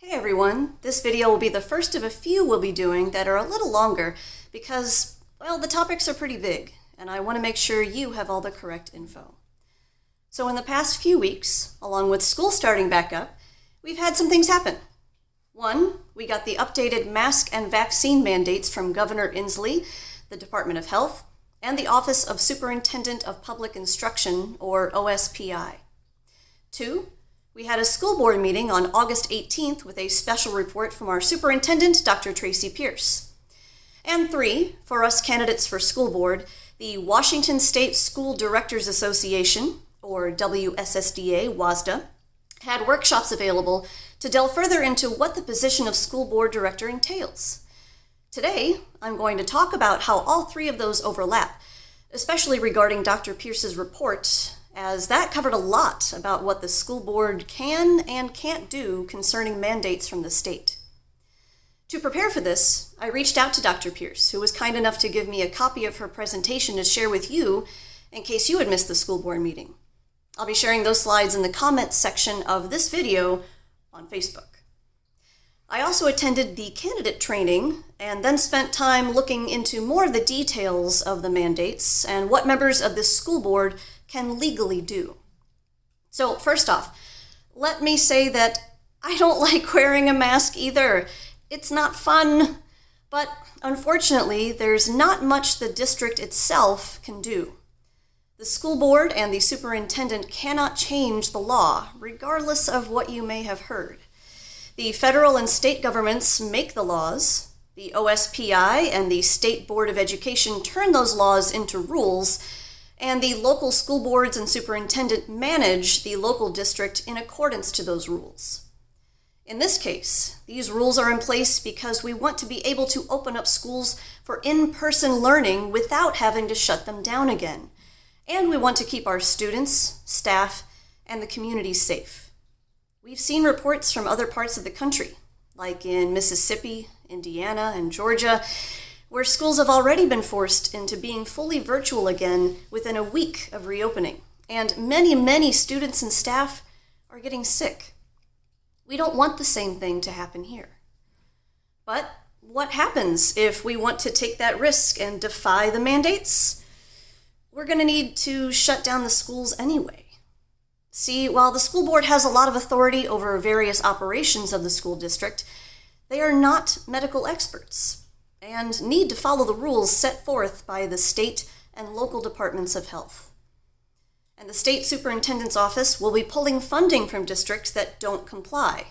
Hey everyone, this video will be the first of a few we'll be doing that are a little longer because, well, the topics are pretty big and I want to make sure you have all the correct info. So in the past few weeks, along with school starting back up, we've had some things happen. One, we got the updated mask and vaccine mandates from Governor Inslee, the Department of Health, and the Office of Superintendent of Public Instruction, or OSPI. Two, we had a school board meeting on August 18th with a special report from our superintendent, Dr. Tracy Pierce. And three, for us candidates for school board, the Washington State School Directors Association, or WSSDA, WASDA, had workshops available to delve further into what the position of school board director entails. Today, I'm going to talk about how all three of those overlap, especially regarding Dr. Pierce's report, as that covered a lot about what the school board can and can't do concerning mandates from the state. To prepare for this, I reached out to Dr. Pierce, who was kind enough to give me a copy of her presentation to share with you in case you had missed the school board meeting. I'll be sharing those slides in the comments section of this video on Facebook. I also attended the candidate training and then spent time looking into more of the details of the mandates and what members of this school board can legally do. So first off, let me say that I don't like wearing a mask either. It's not fun, but unfortunately, there's not much the district itself can do. The school board and the superintendent cannot change the law, regardless of what you may have heard. The federal and state governments make the laws. The OSPI and the State Board of Education turn those laws into rules, and the local school boards and superintendent manage the local district in accordance to those rules. In this case, these rules are in place because we want to be able to open up schools for in-person learning without having to shut them down again. And we want to keep our students, staff, and the community safe. We've seen reports from other parts of the country, like in Mississippi, Indiana, and Georgia, where schools have already been forced into being fully virtual again within a week of reopening, and many students and staff are getting sick. We don't want the same thing to happen here. But what happens if we want to take that risk and defy the mandates? We're going to need to shut down the schools anyway. See, while the school board has a lot of authority over various operations of the school district, they are not medical experts and need to follow the rules set forth by the state and local departments of health. And the state superintendent's office will be pulling funding from districts that don't comply.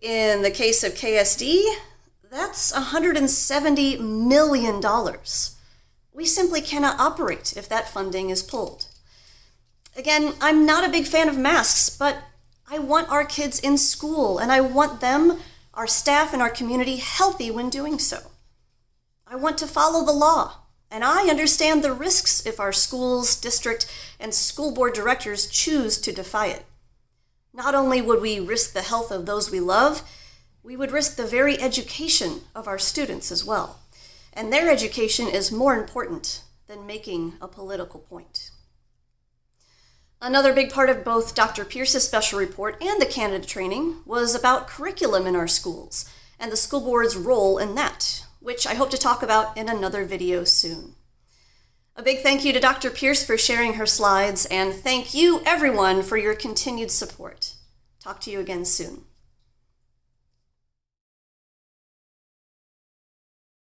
In the case of KSD, that's $170 million. We simply cannot operate if that funding is pulled. Again, I'm not a big fan of masks, but I want our kids in school, and I want them, our staff, and our community healthy when doing so. I want to follow the law, and I understand the risks if our schools, district, and school board directors choose to defy it. Not only would we risk the health of those we love, we would risk the very education of our students as well. And their education is more important than making a political point. Another big part of both Dr. Pierce's special report and the candidate training was about curriculum in our schools and the school board's role in that, which I hope to talk about in another video soon. A big thank you to Dr. Pierce for sharing her slides, and thank you everyone for your continued support. Talk to you again soon.